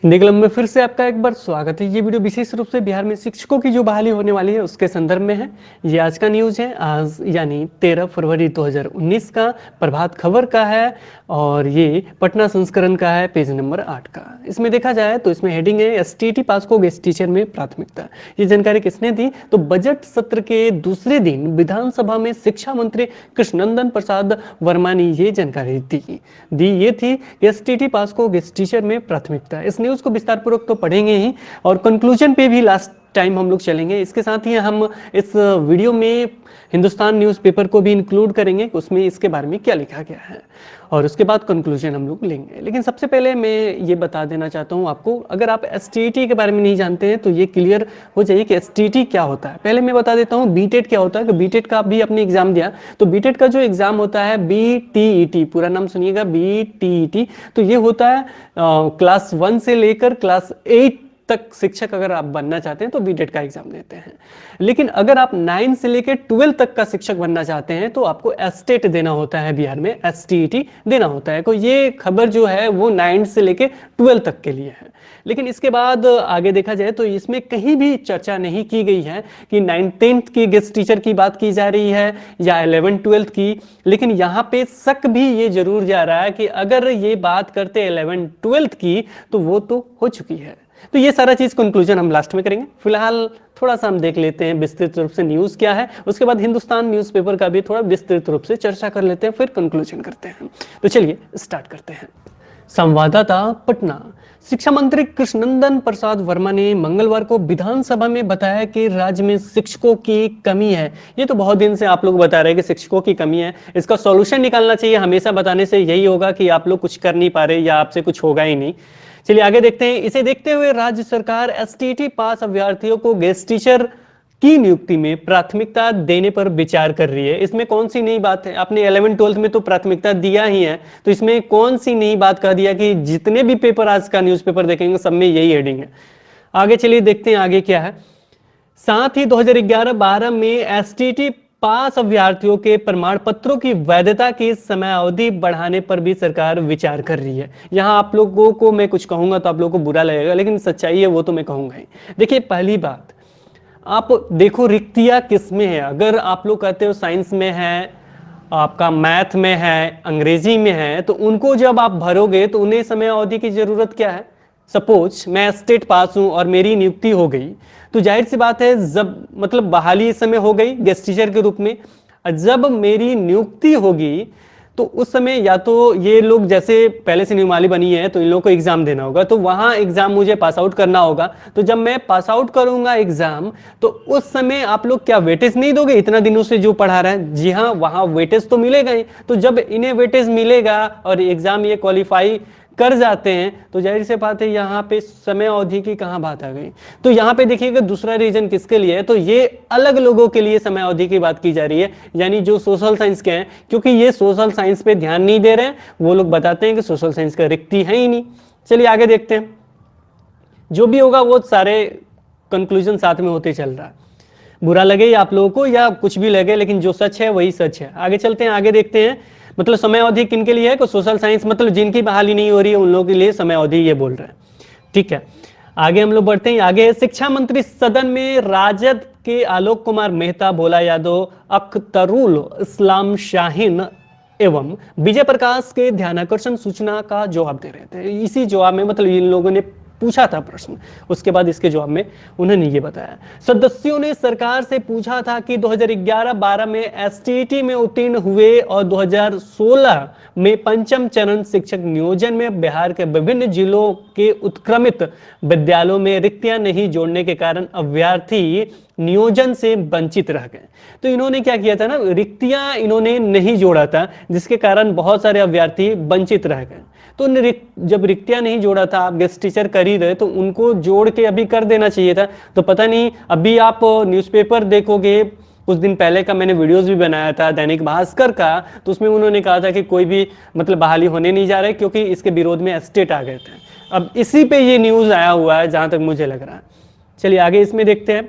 हिंदी कलम में फिर से आपका एक बार स्वागत है। ये वीडियो विशेष रूप से बिहार में शिक्षकों की जो बहाली होने वाली है उसके संदर्भ में है। ये आज का न्यूज़ है, आज यानी 13 फरवरी 2019 का प्रभात खबर का है और ये पटना संस्करण का है, पेज नंबर 8 का। इसमें देखा जाए तो इसमें हेडिंग है एसटीटी पास को गेस्ट टीचर में प्राथमिकता। ये जानकारी किसने दी? तो बजट सत्र के दूसरे दिन विधानसभा में शिक्षा मंत्री कृष्णनंदन प्रसाद वर्मा ने ये जानकारी दी ये थी कि एसटीटी पास को गेस्ट टीचर में प्राथमिकता। इस न्यूज़ को विस्तार पूर्वक तो पढ़ेंगे ही और कंक्लूजन पे भी लास्ट टाइम हम लोग चलेंगे। इसके साथ ही हम इस वीडियो में हिंदुस्तान न्यूज़पेपर को भी इंक्लूड करेंगे, उसमें इसके बारे में क्या लिखा गया है और उसके बाद कंक्लूजन हम लोग लेंगे। लेकिन सबसे पहले मैं ये बता देना चाहता हूँ आपको, अगर आप एसटीटी के बारे में नहीं जानते हैं तो ये क्लियर हो जाइए कि एसटीटी क्या होता है। पहले मैं बता देता हूँ बीटेट क्या होता है। कि बीटेट का आप भी अपने एग्जाम दिया तो बीटेट का जो एग्जाम होता है बीटीईटी, पूरा नाम सुनिएगा बीटीईटी, तो ये होता है क्लास 1 से लेकर क्लास 8 तक शिक्षक अगर आप बनना चाहते हैं तो बीटेट का एग्जाम देते हैं। लेकिन अगर आप 9 से लेकर 12 तक का शिक्षक बनना चाहते हैं तो आपको एसटेट देना होता है, बिहार में एसटीईटी देना होता है। तो ये खबर जो है वो 9 से लेकर 12 तक के लिए है। लेकिन इसके बाद आगे देखा जाए तो इसमें कहीं भी चर्चा नहीं की गई है कि 9th-10th की गेस्ट टीचर की बात की जा रही है या 11th-12th की। लेकिन यहाँ पे शक भी ये जरूर जा रहा है कि अगर ये बात करते 11th-12th की तो वो तो हो चुकी है। तो ये सारा चीज कंक्लूजन हम लास्ट में करेंगे। फिलहाल थोड़ा सा हम देख लेते हैं विस्तृत रूप से न्यूज क्या है, उसके बाद हिंदुस्तान न्यूज़पेपर का भी थोड़ा विस्तृत रूप से चर्चा कर लेते हैं, फिर कंक्लूजन करते हैं। तो चलिए स्टार्ट करते हैं। संवाददाता पटना। शिक्षा मंत्री कृष्णनंदन प्रसाद वर्मा ने मंगलवार को विधानसभा में बताया कि राज्य में शिक्षकों की कमी है। ये तो बहुत दिन से आप लोग बता रहे हैं कि शिक्षकों की कमी है, इसका सॉल्यूशन निकालना चाहिए। हमेशा बताने से यही होगा कि आप लोग कुछ कर नहीं पा रहे या आपसे कुछ होगा ही नहीं। चलिए आगे देखते हैं। इसे देखते हुए राज्य सरकार एसटीटी पास अभ्यर्थियों को गेस्ट टीचर की नियुक्ति में प्राथमिकता देने पर विचार कर रही है। इसमें कौन सी नई बात है? आपने 11th-12th में तो प्राथमिकता दिया ही है, तो इसमें कौन सी नई बात कह दिया कि जितने भी पेपर आज का न्यूज़पेपर देखेंगे सब में यही हेडिंग है। आगे चलिए देखते हैं आगे क्या है। साथ ही 2011-12 में एसटीटी पास अभ्यर्थियों के प्रमाण पत्रों की वैधता की समय अवधि बढ़ाने पर भी सरकार विचार कर रही है। यहां आप लोगों को मैं कुछ कहूंगा तो आप लोगों को बुरा लगेगा, लेकिन सच्चाई है वो तो मैं कहूंगा ही। देखिए पहली बात, आप देखो रिक्तियां किस में है। अगर आप लोग कहते हो साइंस में है, आपका मैथ में है, अंग्रेजी में है, तो उनको जब आप भरोगे तो उन्हें समय अवधि की जरूरत क्या है? सपोज मैं स्टेट पास हूं और मेरी नियुक्ति हो गई तो जाहिर सी बात है जब मतलब बहाली इस समय हो गई गेस्ट टीचर के रूप में। जब मेरी नियुक्ति होगी तो उस समय या तो ये लोग जैसे पहले से नियमावली बनी है तो इन लोगों को एग्जाम देना होगा, तो वहां एग्जाम मुझे पास आउट करना होगा। तो जब मैं पास आउट करूंगा एग्जाम तो उस समय आप लोग क्या वेटेज नहीं दोगे इतना दिनों से जो पढ़ा रहा है? जी हाँ, वहां वेटेज तो मिलेगा ही। तो जब इन्हें वेटेज मिलेगा और एग्जाम ये क्वालिफाई कर जाते हैं तो जाहिर से बात है यहाँ पे समय अवधि की कहाँ बात आ गई। तो यहाँ पे देखिएगा दूसरा रीजन किसके लिए है, तो ये अलग लोगों के लिए समय अवधि की बात की जा रही है, यानी जो सोशल साइंस के हैं। क्योंकि ये सोशल साइंस पे ध्यान नहीं दे रहे हैं, वो लोग बताते हैं कि सोशल साइंस का रिक्ति है ही नहीं। चलिए आगे देखते हैं। जो भी होगा वो सारे कंक्लूजन साथ में होते चल रहा है, बुरा लगे या आप लोगों को या कुछ भी लगे, लेकिन जो सच है वही सच है। आगे चलते हैं, आगे देखते हैं। मतलब समय अवधि किन के लिए है? कि सोशल साइंस मतलब जिनकी बहाली नहीं हो रही है उन लोगों के लिए समय अवधि ये बोल रहे हैं। ठीक है, आगे हम लोग बढ़ते हैं। आगे शिक्षा मंत्री सदन में राजद के आलोक कुमार मेहता, भोला यादव, अख्तरुल इस्लाम शाहीन एवं विजय प्रकाश के ध्यानाकर्षण सूचना का जवाब दे रहे थे। इसी जवाब में मतलब इन लोगों ने पूछा था प्रश्न, उसके बाद इसके जवाब में उन्होंने ये बताया। सदस्यों ने सरकार से पूछा था कि 2011-12 में एसटीटी में उत्तीर्ण हुए और 2016 में पंचम चरण शिक्षक नियोजन में बिहार के विभिन्न जिलों के उत्क्रमित विद्यालयों में रिक्तियां नहीं जोड़ने के कारण अभ्यर्थी नियोजन से वंचित रह गए। तो इन्होंने क्या किया था ना, रिक्तियां इन्होंने नहीं जोड़ा था, जिसके कारण बहुत सारे अभ्यर्थी वंचित रह गए। तो जब रिक्तियां नहीं जोड़ा था, आप गेस्ट टीचर कर ही रहे तो उनको जोड़ के अभी कर देना चाहिए था। तो पता नहीं, अभी आप न्यूज़पेपर देखोगे, कुछ दिन पहले का मैंने वीडियोस भी बनाया था दैनिक भास्कर का, तो उसमें उन्होंने कहा था कि कोई भी मतलब बहाली होने नहीं जा रहा है क्योंकि इसके विरोध में एस्टेट आ गए थे। अब इसी पे ये न्यूज़ आया हुआ है जहां तक मुझे लग रहा है। चलिए आगे इसमें देखते हैं।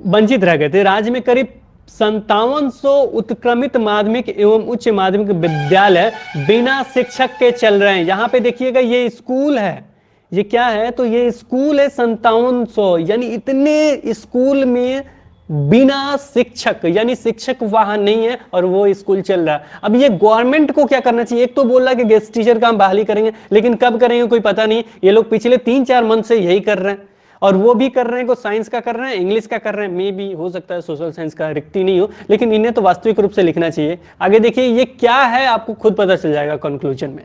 वंचित रह गए थे। राज्य में करीब 5700 उत्क्रमित माध्यमिक एवं उच्च माध्यमिक विद्यालय बिना शिक्षक के चल रहे हैं। यहां पे देखिएगा ये स्कूल है, ये क्या है, तो ये स्कूल है 5700, यानी इतने स्कूल में बिना शिक्षक, यानी शिक्षक वहां नहीं है और वो स्कूल चल रहा है। अब ये गवर्नमेंट को क्या करना चाहिए? एक तो बोल रहा है कि गेस्ट टीचर का हम बहाली करेंगे, लेकिन कब करेंगे कोई पता नहीं। ये लोग पिछले 3-4 मंथ से यही कर रहे हैं, और वो भी कर रहे हैं, को साइंस का कर रहे हैं, इंग्लिश का कर रहे हैं, मे भी हो सकता है सोशल साइंस का रिक्ति नहीं हो, लेकिन इन्हें तो वास्तविक रूप से लिखना चाहिए। आगे देखिए ये क्या है, आपको खुद पता चल जाएगा कंक्लूजन में।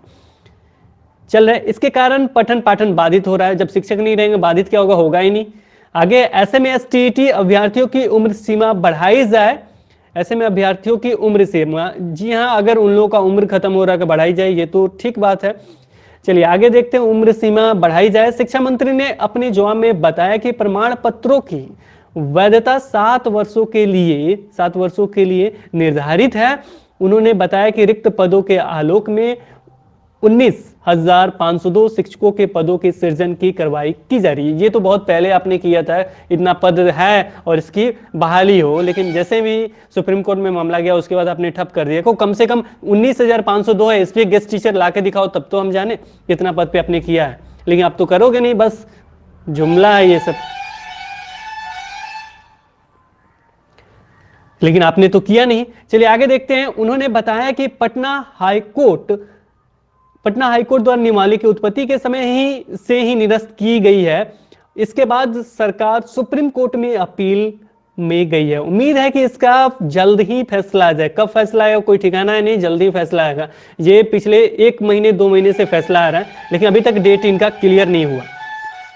चल रहे इसके कारण पठन पाठन बाधित हो रहा है। जब शिक्षक नहीं रहेंगे बाधित क्या होगा? होगा ही नहीं। आगे ऐसे में एसटीईटी अभ्यर्थियों की उम्र सीमा बढ़ाई जाए। ऐसे में अभ्यर्थियों की उम्र सीमा, जी हाँ, अगर उन लोगों का उम्र खत्म हो रहा है बढ़ाई जाए, ये तो ठीक बात है। चलिए आगे देखते हैं, उम्र सीमा बढ़ाई जाए। शिक्षा मंत्री ने अपने जवाब में बताया कि प्रमाण पत्रों की वैधता 7 वर्षों के लिए निर्धारित है। उन्होंने बताया कि रिक्त पदों के आलोक में 19,502 शिक्षकों के पदों के सृजन की कार्रवाई की जा रही है। ये तो बहुत पहले आपने किया था, इतना पद है और इसकी बहाली हो, लेकिन जैसे भी सुप्रीम कोर्ट में मामला गया उसके बाद आपने ठप कर दिया। को कम से कम 19,502 है, इस पे गेस्ट टीचर ला के दिखाओ तब तो हम जाने कितना पद पे आपने किया है, लेकिन आप तो करोगे नहीं, बस जुमला है ये सब, लेकिन आपने तो किया नहीं। चलिए आगे देखते हैं। उन्होंने बताया कि पटना हाईकोर्ट द्वारा नियमावली की उत्पत्ति के समय से ही निरस्त की गई है। इसके बाद सरकार सुप्रीम कोर्ट में अपील में गई है। उम्मीद है कि इसका जल्द ही फैसला आ जाए। कब फैसला आएगा कोई ठिकाना है नहीं, जल्द ही फैसला आएगा। ये पिछले 1 महीने 2 महीने से फैसला आ रहा है, लेकिन अभी तक डेट इनका क्लियर नहीं हुआ।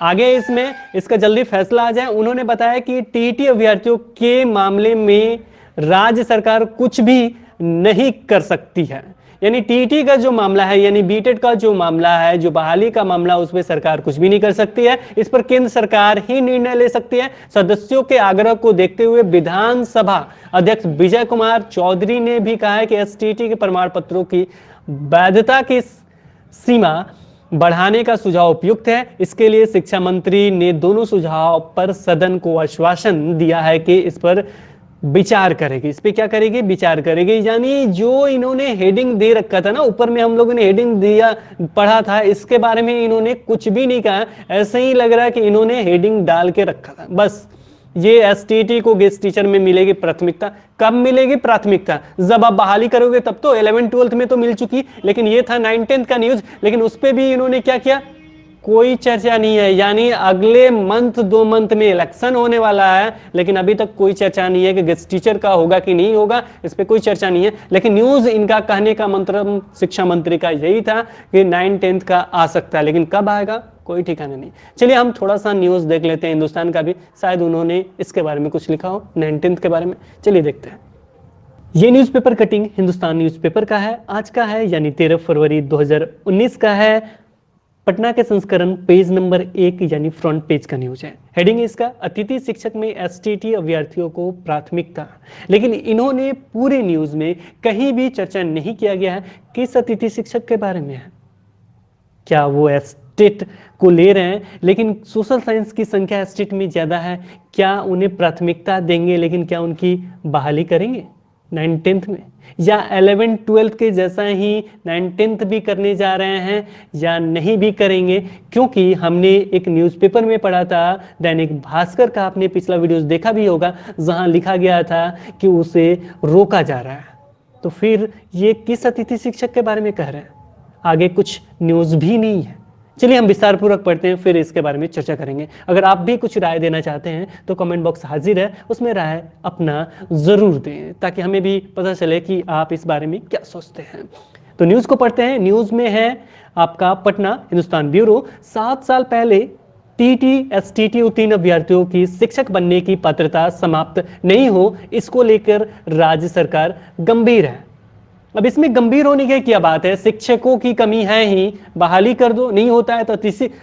आगे इसमें इसका जल्दी फैसला आ जाए। उन्होंने बताया कि टीईटी अभ्यर्थियों के मामले में राज्य सरकार कुछ भी नहीं कर सकती है। यानी टीईटी का जो मामला है, यानी बीटेड का जो मामला है, जो बहाली का मामला, उस पर सरकार कुछ भी नहीं कर सकती है। इस पर केंद्र सरकार ही निर्णय ले सकती है। सदस्यों के आग्रह को देखते हुए विधानसभा अध्यक्ष विजय कुमार चौधरी ने भी कहा है कि एसटीईटी के प्रमाण पत्रों की वैधता की सीमा बढ़ाने का सुझाव उपयुक्त है। इसके लिए शिक्षा मंत्री ने दोनों सुझाव पर सदन को आश्वासन दिया है कि इस पर विचार करेगी। इस पे क्या करेगी? विचार करेगी। यानी जो इन्होंने हेडिंग दे रखा था ना, ऊपर में हम लोगों ने हेडिंग दिया पढ़ा था, इसके बारे में इन्होंने कुछ भी नहीं कहा। ऐसे ही लग रहा है कि इन्होंने हेडिंग डाल के रखा था बस। ये एसटीईटी को गेस्ट टीचर में मिलेगी प्राथमिकता। कब मिलेगी प्राथमिकता? जब आप बहाली करोगे तब तो। 11th-12th में तो मिल चुकी, लेकिन ये था 9th-10th का न्यूज, लेकिन उस पर भी इन्होंने क्या किया? कोई चर्चा नहीं है। यानी अगले मंथ 2 मंथ में इलेक्शन होने वाला है, लेकिन अभी तक कोई चर्चा नहीं है कि गेस्ट टीचर का होगा कि नहीं होगा, इस पे कोई चर्चा नहीं है। लेकिन न्यूज इनका कहने का मंत्र शिक्षा मंत्री का यही था कि 9th-10th का आ सकता है, लेकिन कब आएगा कोई ठिकाना नहीं। चलिए हम थोड़ा सा न्यूज देख लेते हैं हिंदुस्तान का भी, शायद उन्होंने इसके बारे में कुछ लिखा हो 9th-10th के बारे में। चलिए देखते हैं। ये न्यूज़पेपर कटिंग हिंदुस्तान न्यूज़पेपर का है, आज का है, यानी 13 फरवरी 2019 का है। पटना के संस्करण पेज नंबर 1 यानी फ्रंट पेज का न्यूज है। हेडिंग इसका, अतिथि शिक्षक में एसटीईटी अभ्यर्थियों को प्राथमिकता। लेकिन इन्होंने पूरे न्यूज में कहीं भी चर्चा नहीं किया गया है किस अतिथि शिक्षक के बारे में है। क्या वो एस्टेट को ले रहे हैं, लेकिन सोशल साइंस की संख्या एस्टेट में ज्यादा है, क्या उन्हें प्राथमिकता देंगे, लेकिन क्या उनकी बहाली करेंगे 9th-10th में, या 11th-12th के जैसा ही 9th-10th भी करने जा रहे हैं या नहीं भी करेंगे? क्योंकि हमने एक न्यूज़पेपर में पढ़ा था, दैनिक भास्कर का, आपने पिछला वीडियोस देखा भी होगा, जहां लिखा गया था कि उसे रोका जा रहा है। तो फिर ये किस अतिथि शिक्षक के बारे में कह रहे हैं? आगे कुछ न्यूज़ भी नहीं है। चलिए हम विस्तार पूर्वक पढ़ते हैं, फिर इसके बारे में चर्चा करेंगे। अगर आप भी कुछ राय देना चाहते हैं तो कमेंट बॉक्स हाजिर है, उसमें राय अपना जरूर दें, ताकि हमें भी पता चले कि आप इस बारे में क्या सोचते हैं। तो न्यूज़ को पढ़ते हैं। न्यूज़ में है आपका पटना हिंदुस्तान ब्यूरो, 7 साल पहले टीटी एसटीटी उत्तीर्ण अभ्यर्थियों की शिक्षक बनने की पात्रता समाप्त नहीं हो, इसको लेकर राज्य सरकार गंभीर है। अब इसमें गंभीर होने की क्या बात है? शिक्षकों की कमी है ही, बहाली कर दो, नहीं होता है तो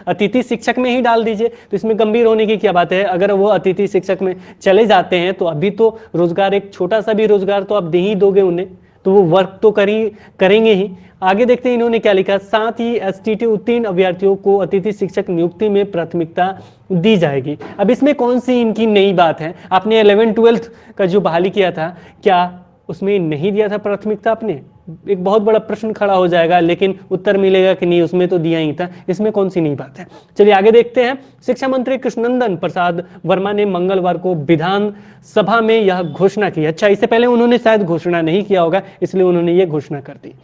अतिथि शिक्षक में ही डाल दीजिए। तो इसमें गंभीर होने की क्या बात है? अगर वो अतिथि शिक्षक में चले जाते हैं तो अभी तो रोजगार, एक छोटा सा भी रोजगार तो आप दे ही दोगे उन्हें, तो वो वर्क तो करेंगे ही। आगे देखते हैं इन्होंने क्या लिखा। साथ ही एसटीटी उत्तीर्ण अभ्यर्थियों को अतिथि शिक्षक नियुक्ति में प्राथमिकता दी जाएगी। अब इसमें कौन सी इनकी नई बात है? आपने 11-12 का जो बहाली किया था, क्या उसमें नहीं दिया था प्राथमिकता आपने? एक बहुत बड़ा प्रश्न खड़ा हो जाएगा, लेकिन उत्तर मिलेगा कि नहीं, उसमें तो दिया ही था। इसमें कौन सी नई बात है? चलिए आगे देखते हैं। शिक्षा मंत्री कृष्णनंदन प्रसाद वर्मा ने मंगलवार को विधान सभा में यह घोषणा की। अच्छा, इससे पहले उन्होंने शायद घोषणा नहीं किया होगा, इसलिए उन्होंने ये घोषणा कर दी।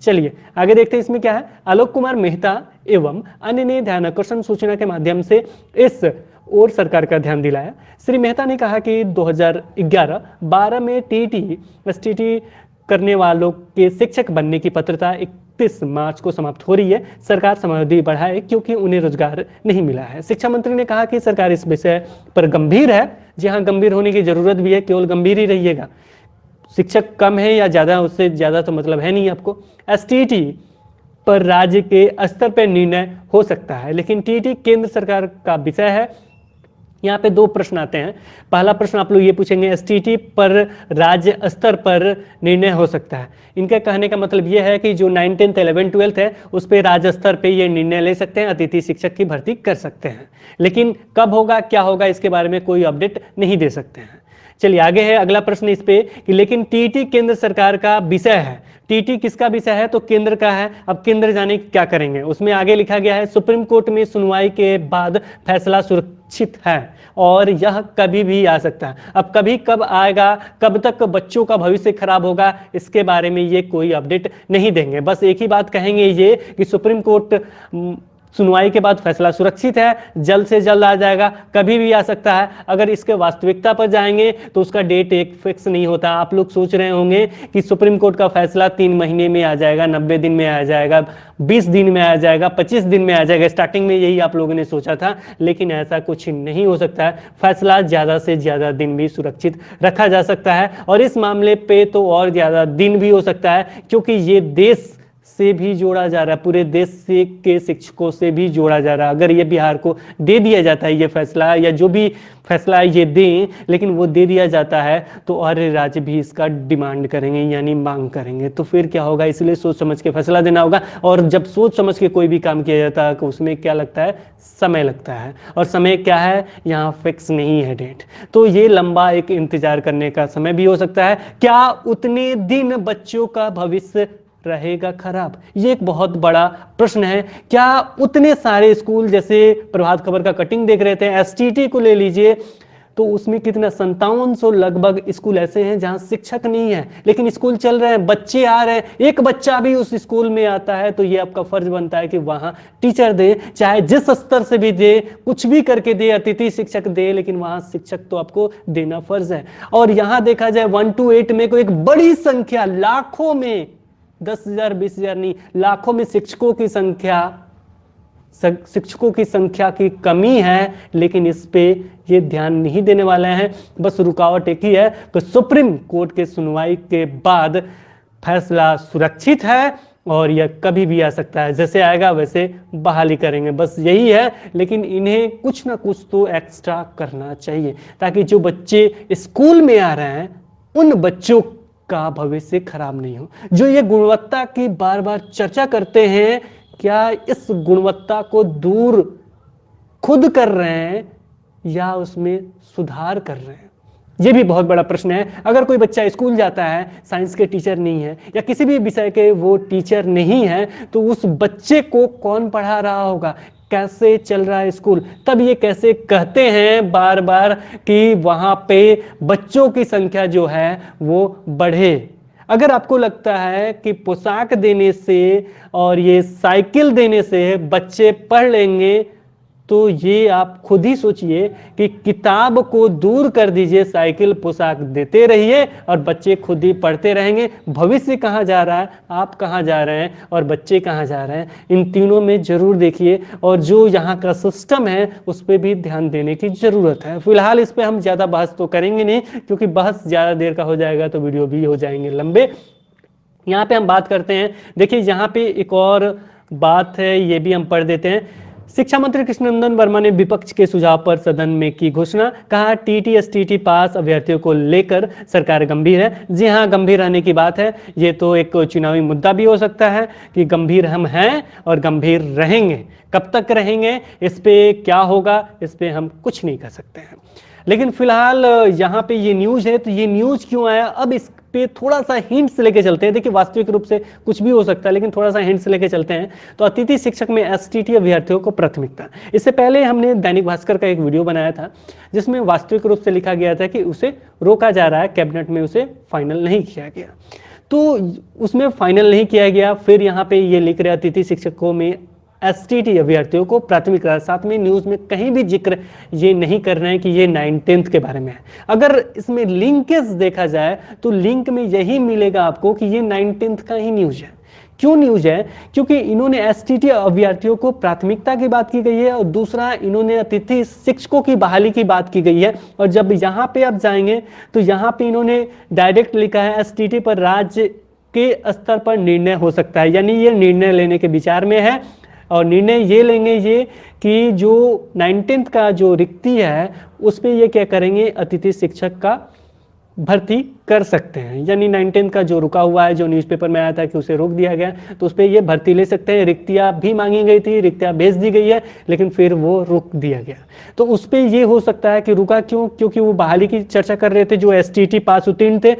चलिए आगे देखते हैं इसमें क्या है। आलोक कुमार मेहता एवं अन्य ने ध्यानाकर्षण सूचना के माध्यम से इस और सरकार का ध्यान दिलाया। श्री मेहता ने कहा कि 2011-12 में टीटी एसटीटी करने वालों के शिक्षक बनने की पात्रता 31 मार्च को समाप्त हो रही है। सरकार समयावधि बढ़ाए क्योंकि उन्हें रोजगार नहीं मिला है। शिक्षा मंत्री ने कहा कि सरकार इस विषय पर गंभीर है। जी हाँ, गंभीर होने की जरूरत भी है, केवल गंभीर ही रहिएगा। शिक्षक कम है या ज्यादा, उससे ज्यादा तो मतलब है नहीं आपको। एसटीटी पर राज्य के स्तर पर निर्णय हो सकता है, लेकिन टीटी केंद्र सरकार का विषय है। यहाँ पे दो प्रश्न आते हैं। पहला प्रश्न आप लोग ये पूछेंगे, एसटीटी पर राज्य स्तर पर निर्णय हो सकता है। इनके कहने का मतलब ये है कि जो 9, 10, 11, 12 है उस पर राज्य स्तर पे ये निर्णय ले सकते हैं, अतिथि शिक्षक की भर्ती कर सकते हैं। लेकिन कब होगा, क्या होगा, इसके बारे में कोई अपडेट नहीं दे सकते हैं। चलिए आगे है अगला प्रश्न इस पे कि लेकिन टीटी केंद्र सरकार का विषय है। टीटी किसका विषय है? तो केंद्र का है। अब केंद्र जाने क्या करेंगे, उसमें आगे लिखा गया है सुप्रीम कोर्ट में सुनवाई के बाद फैसला सुरक्षित है और यह कभी भी आ सकता है। अब कभी कब आएगा, कब तक बच्चों का भविष्य खराब होगा, इसके बारे में ये कोई अपडेट नहीं देंगे। बस एक ही बात कहेंगे ये कि सुप्रीम कोर्ट सुनवाई के बाद फैसला सुरक्षित है, जल्द से जल्द आ जाएगा, कभी भी आ सकता है। अगर इसके वास्तविकता पर जाएंगे तो उसका डेट एक फिक्स नहीं होता। आप लोग सोच रहे होंगे कि सुप्रीम कोर्ट का फैसला 3 महीने में आ जाएगा, 90 दिन में आ जाएगा, 20 दिन में आ जाएगा, 25 दिन में आ जाएगा। स्टार्टिंग में यही आप लोगों ने सोचा था, लेकिन ऐसा कुछ नहीं हो सकता है। फैसला ज्यादा से ज्यादा दिन भी सुरक्षित रखा जा सकता है, और इस मामले पे तो और ज्यादा दिन भी हो सकता है, क्योंकि ये देश से भी जोड़ा जा रहा है, पूरे देश से के शिक्षकों से भी जोड़ा जा रहा है। अगर ये बिहार को दे दिया जाता है ये फैसला, या जो भी फैसला ये दें, लेकिन वो दे दिया जाता है तो और राज्य भी इसका डिमांड करेंगे, यानी मांग करेंगे, तो फिर क्या होगा। इसलिए सोच समझ के फैसला देना होगा। और जब सोच समझ के कोई भी काम किया जाता है तो उसमें क्या लगता है, समय लगता है, और समय क्या है, यहाँ फिक्स नहीं है डेट। तो ये लंबा एक इंतजार करने का समय भी हो सकता है। क्या उतने दिन बच्चों का भविष्य रहेगा खराब? ये एक बहुत बड़ा प्रश्न है। क्या उतने सारे स्कूल, जैसे प्रभात खबर का कटिंग देख रहे थे, एसटीटी को ले लीजिए तो उसमें कितना 5700 लगभग स्कूल ऐसे हैं जहां शिक्षक नहीं है, लेकिन स्कूल चल रहे हैं, बच्चे आ रहे हैं। एक बच्चा भी उस स्कूल में आता है तो ये आपका फर्ज बनता है कि वहां टीचर दे, चाहे जिस स्तर से भी दे, कुछ भी करके दे, अतिथि शिक्षक दे, लेकिन वहां शिक्षक तो आपको देना फर्ज है। और यहां देखा जाए 1 to 8 में कोई एक बड़ी संख्या, लाखों में, 10,000 20,000 नहीं, लाखों में शिक्षकों की संख्या की कमी है, लेकिन इस पे ये ध्यान नहीं देने वाले हैं। बस रुकावट एक ही है कि सुप्रीम कोर्ट के सुनवाई के बाद फैसला सुरक्षित है और यह कभी भी आ सकता है, जैसे आएगा वैसे बहाली करेंगे, बस यही है। लेकिन इन्हें कुछ ना कुछ तो एक्स्ट्रा करना चाहिए, ताकि जो बच्चे स्कूल में आ रहे हैं उन बच्चों का भविष्य खराब नहीं हो। जो ये गुणवत्ता की बार बार चर्चा करते हैं, क्या इस गुणवत्ता को दूर खुद कर रहे हैं या उसमें सुधार कर रहे हैं? ये भी बहुत बड़ा प्रश्न है। अगर कोई बच्चा स्कूल जाता है, साइंस के टीचर नहीं है या किसी भी विषय के वो टीचर नहीं है, तो उस बच्चे को कौन पढ़ा रहा होगा, कैसे चल रहा है स्कूल? तब ये कैसे कहते हैं बार बार कि वहां पे बच्चों की संख्या जो है वो बढ़े। अगर आपको लगता है कि पोशाक देने से और ये साइकिल देने से बच्चे पढ़ लेंगे, तो ये आप खुद ही सोचिए कि किताब को दूर कर दीजिए, साइकिल पोशाक देते रहिए और बच्चे खुद ही पढ़ते रहेंगे। भविष्य कहाँ जा रहा है, आप कहाँ जा रहे हैं और बच्चे कहाँ जा रहे हैं, इन तीनों में जरूर देखिए। और जो यहाँ का सिस्टम है उस पर भी ध्यान देने की जरूरत है। फिलहाल इस पर हम ज़्यादा बहस तो करेंगे नहीं, क्योंकि बहस ज़्यादा देर का हो जाएगा तो वीडियो भी हो जाएंगे लंबे। यहाँ पे हम बात करते हैं, देखिए यहाँ पे एक और बात है, ये भी हम पढ़ देते हैं। शिक्षा मंत्री कृष्णनंदन वर्मा ने विपक्ष के सुझाव पर सदन में की घोषणा। कहा टीटी-एसटीटी पास अभ्यर्थियों को लेकर सरकार गंभीर है। जी हां, गंभीर रहने की बात है। ये तो एक चुनावी मुद्दा भी हो सकता है कि गंभीर हम हैं और गंभीर रहेंगे। कब तक रहेंगे, इस पे क्या होगा, इस पे हम कुछ नहीं कर सकते हैं। लेकिन फिलहाल यहाँ पे ये न्यूज़ है, तो ये न्यूज़ क्यों आया, अब इस पे थोड़ा सा हिंट्स लेके चलते हैं। देखिए, वास्तविक रूप से कुछ भी हो सकता है, लेकिन थोड़ा सा हिंट्स लेके चलते हैं। तो अतिथि शिक्षक में एसटीटी अभ्यर्थियों को प्राथमिकता। इससे पहले हमने दैनिक भास्कर का एक वीडियो बनाया था जिसमें वास्तविक रूप से लिखा गया था कि उसे रोका जा रहा है, कैबिनेट में उसे फाइनल नहीं किया गया। तो उसमें फाइनल नहीं किया गया। फिर यहाँ पे ये लिख रहे अतिथि शिक्षकों में एसटीटी अभ्यर्थियों को प्राथमिकता। साथ में न्यूज़ में कहीं भी जिक्र ये नहीं कर रहे हैं कि ये 9th के बारे में है। अगर इसमें लिंकेज देखा जाए तो लिंक में यही मिलेगा आपको कि ये 9th का ही न्यूज़ है। क्यों न्यूज़ है? क्योंकि इन्होंने एसटीटी अभ्यर्थियों को प्राथमिकता की बात की गई है और दूसरा इन्होंने अतिथि शिक्षकों की बहाली की बात की गई है। और जब यहाँ पे आप जाएंगे तो यहाँ पे इन्होंने डायरेक्ट लिखा है एसटीटी पर राज्य के स्तर पर निर्णय हो सकता है, यानी ये निर्णय लेने के विचार में है। और निर्णय ये लेंगे ये कि जो 19th का जो रिक्ति है उस पर ये क्या करेंगे, अतिथि शिक्षक का भर्ती कर सकते हैं। यानी 19th का जो रुका हुआ है, जो न्यूज़पेपर में आया था कि उसे रोक दिया गया, तो उस पर ये भर्ती ले सकते हैं। रिक्तियाँ भी मांगी गई थी, रिक्तियाँ भेज दी गई है, लेकिन फिर वो रोक दिया गया। तो उस पर ये हो सकता है कि रुका क्यों, क्योंकि वो बहाली की चर्चा कर रहे थे। जो एसटीटी पास उत्तीर्ण थे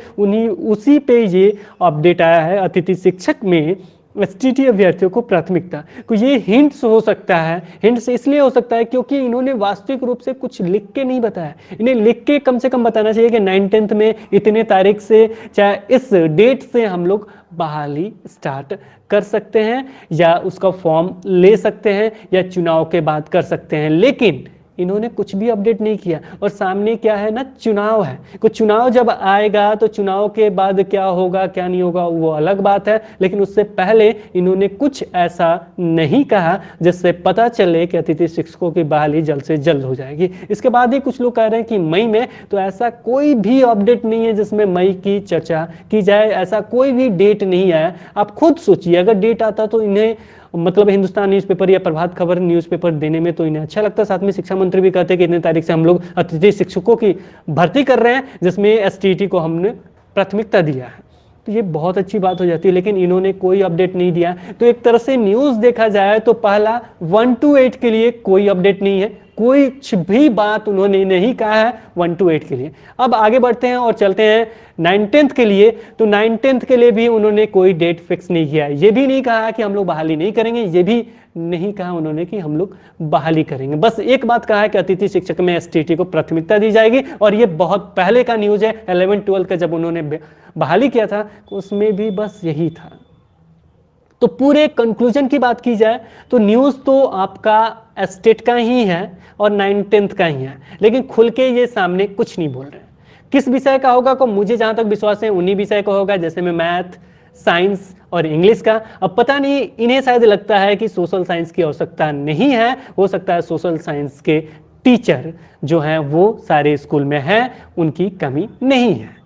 उसी पे ये अपडेट आया है, अतिथि शिक्षक में एसटीटी अभ्यर्थियों को प्राथमिकता। तो ये हिंट्स हो सकता है। हिंट्स इसलिए हो सकता है क्योंकि इन्होंने वास्तविक रूप से कुछ लिख के नहीं बताया। इन्हें लिख के कम से कम बताना चाहिए कि 9th में इतने तारीख से, चाहे इस डेट से हम लोग बहाली स्टार्ट कर सकते हैं या उसका फॉर्म ले सकते हैं या चुनाव के बाद कर सकते हैं। लेकिन इन्होंने कुछ भी अपडेट नहीं किया। और सामने क्या है ना, चुनाव है। कुछ चुनाव जब आएगा तो चुनाव के बाद क्या होगा क्या नहीं होगा वो अलग बात है, लेकिन उससे पहले इन्होंने कुछ ऐसा नहीं कहा जिससे पता चले कि अतिथि शिक्षकों की बहाली जल्द से जल्द हो जाएगी। इसके बाद ही कुछ लोग कह रहे हैं कि मई में, तो ऐसा कोई भी अपडेट नहीं है जिसमें मई की चर्चा की जाए। ऐसा कोई भी डेट नहीं आया। आप खुद सोचिए, अगर डेट आता तो इन्हें मतलब हिंदुस्तान न्यूज़पेपर या प्रभात खबर न्यूज़पेपर देने में तो इन्हें अच्छा लगता। साथ में शिक्षा मंत्री भी कहते हैं कि इतने तारीख से हम लोग अतिथि शिक्षकों की भर्ती कर रहे हैं जिसमें एसटीटी को हमने प्राथमिकता दिया है। तो ये बहुत अच्छी बात हो जाती है, लेकिन इन्होंने कोई अपडेट नहीं दिया। तो एक तरह से न्यूज़ देखा जाए तो पहला 1 to 8 के लिए कोई अपडेट नहीं है, कोई भी बात उन्होंने नहीं कहा है 1 to 8 के लिए। अब आगे बढ़ते हैं और चलते हैं 9th के लिए। तो 9th के लिए भी उन्होंने कोई डेट फिक्स नहीं किया। ये भी नहीं कहा कि हम लोग बहाली नहीं करेंगे, ये भी नहीं कहा उन्होंने कि हम लोग बहाली करेंगे। बस एक बात कहा है कि अतिथि शिक्षक में एसटीटी को प्राथमिकता दी जाएगी। और ये बहुत पहले का न्यूज़ है, 11-12 का जब उन्होंने बहाली किया था उसमें भी बस यही था। तो पूरे कंक्लूजन की बात की जाए तो न्यूज़ तो आपका स्टेट का ही है और 9th का ही है, लेकिन खुल के ये सामने कुछ नहीं बोल रहे। किस विषय का होगा को मुझे जहाँ तक विश्वास है उन्हीं विषय का होगा, जैसे में मैथ, साइंस और इंग्लिश का। अब पता नहीं, इन्हें शायद लगता है कि सोशल साइंस की आवश्यकता नहीं है। हो सकता है सोशल साइंस के टीचर जो हैं वो सारे स्कूल में हैं, उनकी कमी नहीं है।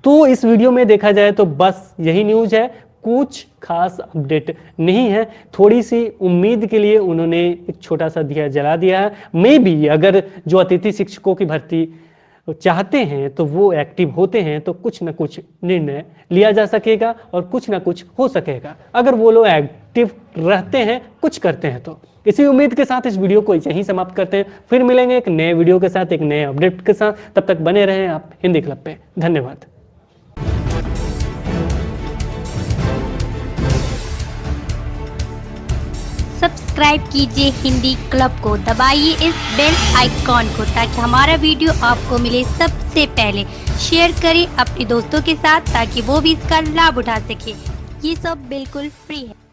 तो इस वीडियो में देखा जाए तो बस यही न्यूज़ है, कुछ खास अपडेट नहीं है। थोड़ी सी उम्मीद के लिए उन्होंने एक छोटा सा दिया जला दिया है। मे बी अगर जो अतिथि शिक्षकों की भर्ती चाहते हैं तो वो एक्टिव होते हैं तो कुछ ना कुछ निर्णय लिया जा सकेगा और कुछ ना कुछ हो सकेगा, अगर वो लोग एक्टिव रहते हैं, कुछ करते हैं तो। इसी उम्मीद के साथ इस वीडियो को यहीं समाप्त करते हैं। फिर मिलेंगे एक नए वीडियो के साथ, एक नए अपडेट के साथ। तब तक बने रहें आप हिंदी क्लब पे। धन्यवाद। सब्सक्राइब कीजिए हिंदी क्लब को, दबाइए इस बेल आइकॉन को ताकि हमारा वीडियो आपको मिले सबसे पहले। शेयर करें अपने दोस्तों के साथ ताकि वो भी इसका लाभ उठा सके। ये सब बिल्कुल फ्री है।